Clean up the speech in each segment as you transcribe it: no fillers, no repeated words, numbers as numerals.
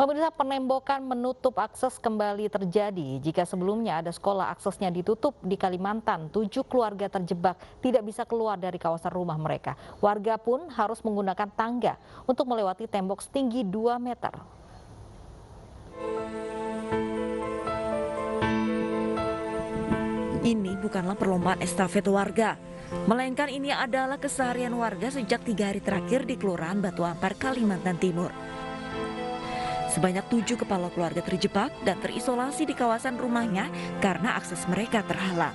Pemirsa, penembokan menutup akses kembali terjadi jika sebelumnya ada sekolah aksesnya ditutup di Kalimantan. 7 keluarga terjebak tidak bisa keluar dari kawasan rumah mereka. Warga pun harus menggunakan tangga untuk melewati tembok setinggi 2 meter. Ini bukanlah perlombaan estafet warga, melainkan ini adalah keseharian warga sejak 3 hari terakhir di Kelurahan Batu Ampar, Kalimantan Timur. Sebanyak 7 kepala keluarga terjebak dan terisolasi di kawasan rumahnya karena akses mereka terhalang.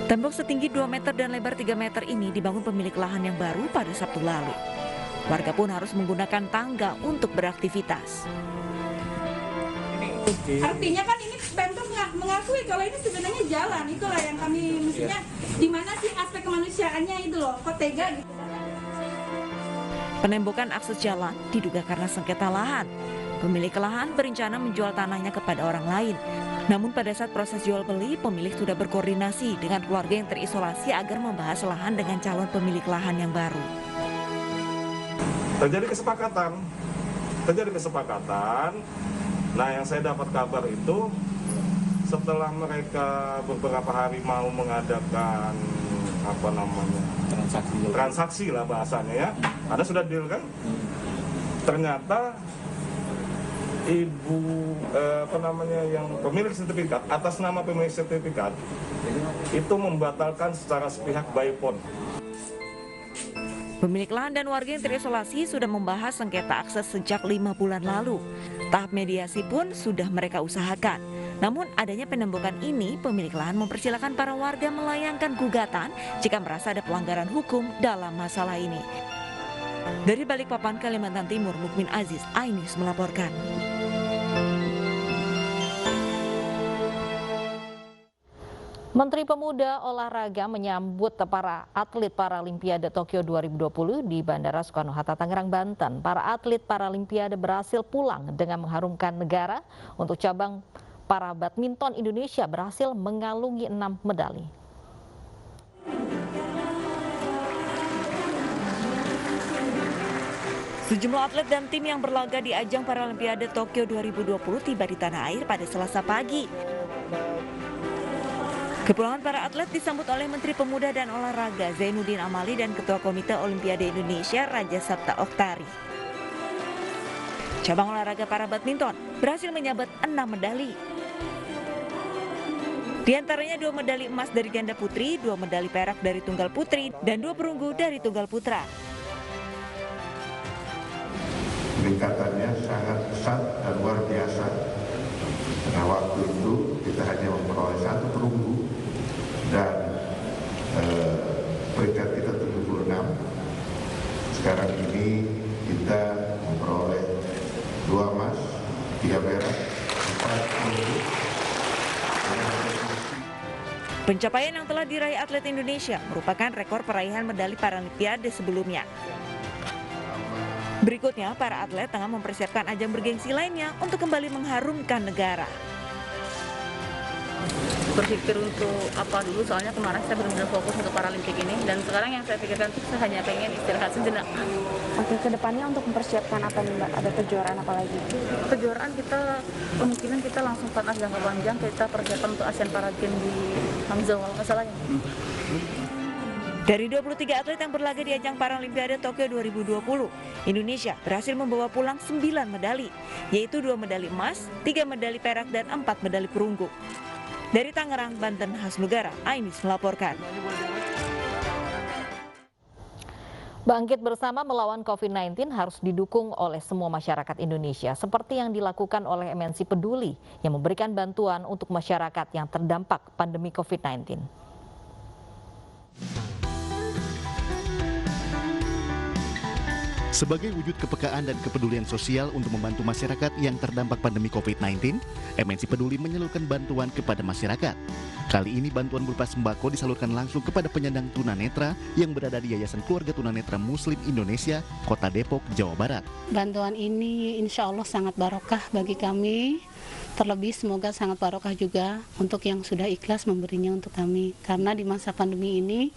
Tembok setinggi 2 meter dan lebar 3 meter ini dibangun pemilik lahan yang baru pada Sabtu lalu. Warga pun harus menggunakan tangga untuk beraktivitas. Artinya kan ini Pemprov mengakui kalau ini sebenarnya jalan, itulah yang kami mestinya di mana sih aspek kemanusiaannya itu loh, kok tega gitu. Penembokan akses jalan diduga karena sengketa lahan. Pemilik lahan berencana menjual tanahnya kepada orang lain. Namun pada saat proses jual beli, pemilik sudah berkoordinasi dengan keluarga yang terisolasi agar membahas lahan dengan calon pemilik lahan yang baru. Terjadi kesepakatan. Nah, yang saya dapat kabar itu setelah mereka beberapa hari mau mengadakan transaksi lah bahasanya ya, ada sudah deal kan, ternyata ibu yang pemilik sertifikat atas nama pemilik sertifikat itu membatalkan secara sepihak by phone. Pemilik lahan dan warga yang terisolasi sudah membahas sengketa akses sejak 5 bulan lalu. Tahap mediasi pun sudah mereka usahakan. Namun adanya penembokan ini, pemilik lahan mempersilahkan para warga melayangkan gugatan jika merasa ada pelanggaran hukum dalam masalah ini. Dari Balikpapan, Kalimantan Timur, Mukmin Aziz, iNews melaporkan. Menteri Pemuda Olahraga menyambut para atlet Paralimpiade Tokyo 2020 di Bandara Soekarno-Hatta, Tangerang, Banten. Para atlet Paralimpiade berhasil pulang dengan mengharumkan negara. Untuk cabang para badminton, Indonesia berhasil mengalungi 6 medali. Sejumlah atlet dan tim yang berlaga di ajang Paralimpiade Tokyo 2020 tiba di tanah air pada Selasa pagi. Kepulangan para atlet disambut oleh Menteri Pemuda dan Olahraga Zainuddin Amali dan Ketua Komite Olimpiade Indonesia Raja Sabta Okhtari. Cabang olahraga para badminton berhasil menyabet 6 medali. Di antaranya 2 medali emas dari ganda putri, 2 medali perak dari tunggal putri, dan 2 perunggu dari tunggal putra. Peningkatannya sangat pesat dan luar biasa. Karena waktu itu kita hanya memperoleh 1 perunggu dan peringkat kita 76. Sekarang ini kita memperoleh 2 emas, 3 perak, 4 perunggu. Pencapaian yang telah diraih atlet Indonesia merupakan rekor peraihan medali Paralimpiade sebelumnya. Berikutnya, para atlet tengah mempersiapkan ajang bergengsi lainnya untuk kembali mengharumkan negara. Berpikir untuk apa dulu, soalnya kemarin saya benar-benar fokus untuk Paralimpik ini, dan sekarang yang saya pikirkan itu saya hanya pengen istirahat sejenak. Oke, kedepannya untuk mempersiapkan apa nih Mbak? Ada kejuaraan apa lagi? Kejuaraan kita, kemungkinan kita langsung panas jangka panjang, kita persiapan untuk Asian Para Games di Hangzhou kalau nggak salah ya. Dari 23 atlet yang berlaga di ajang Paralimpiade Tokyo 2020, Indonesia berhasil membawa pulang 9 medali, yaitu 2 medali emas, 3 medali perak, dan 4 medali perunggu. Dari Tangerang, Banten, Hasnugara, iNews melaporkan. Bangkit bersama melawan COVID-19 harus didukung oleh semua masyarakat Indonesia, seperti yang dilakukan oleh MNC Peduli yang memberikan bantuan untuk masyarakat yang terdampak pandemi COVID-19. Sebagai wujud kepekaan dan kepedulian sosial untuk membantu masyarakat yang terdampak pandemi COVID-19, MNC Peduli menyalurkan bantuan kepada masyarakat. Kali ini bantuan berupa sembako disalurkan langsung kepada penyandang tunanetra yang berada di Yayasan Keluarga Tunanetra Muslim Indonesia, Kota Depok, Jawa Barat. Bantuan ini insya Allah sangat barokah bagi kami. Terlebih semoga sangat barokah juga untuk yang sudah ikhlas memberinya untuk kami. Karena di masa pandemi ini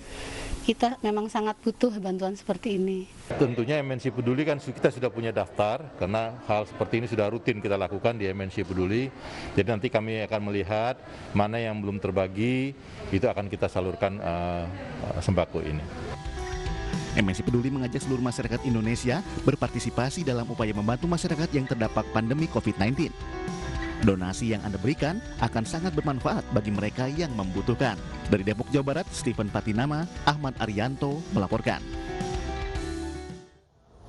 kita memang sangat butuh bantuan seperti ini. Tentunya MNC Peduli kan kita sudah punya daftar, karena hal seperti ini sudah rutin kita lakukan di MNC Peduli. Jadi nanti kami akan melihat mana yang belum terbagi, itu akan kita salurkan sembako ini. MNC Peduli mengajak seluruh masyarakat Indonesia berpartisipasi dalam upaya membantu masyarakat yang terdampak pandemi COVID-19. Donasi yang Anda berikan akan sangat bermanfaat bagi mereka yang membutuhkan. Dari Depok, Jawa Barat, Stephen Patinama, Ahmad Arianto melaporkan.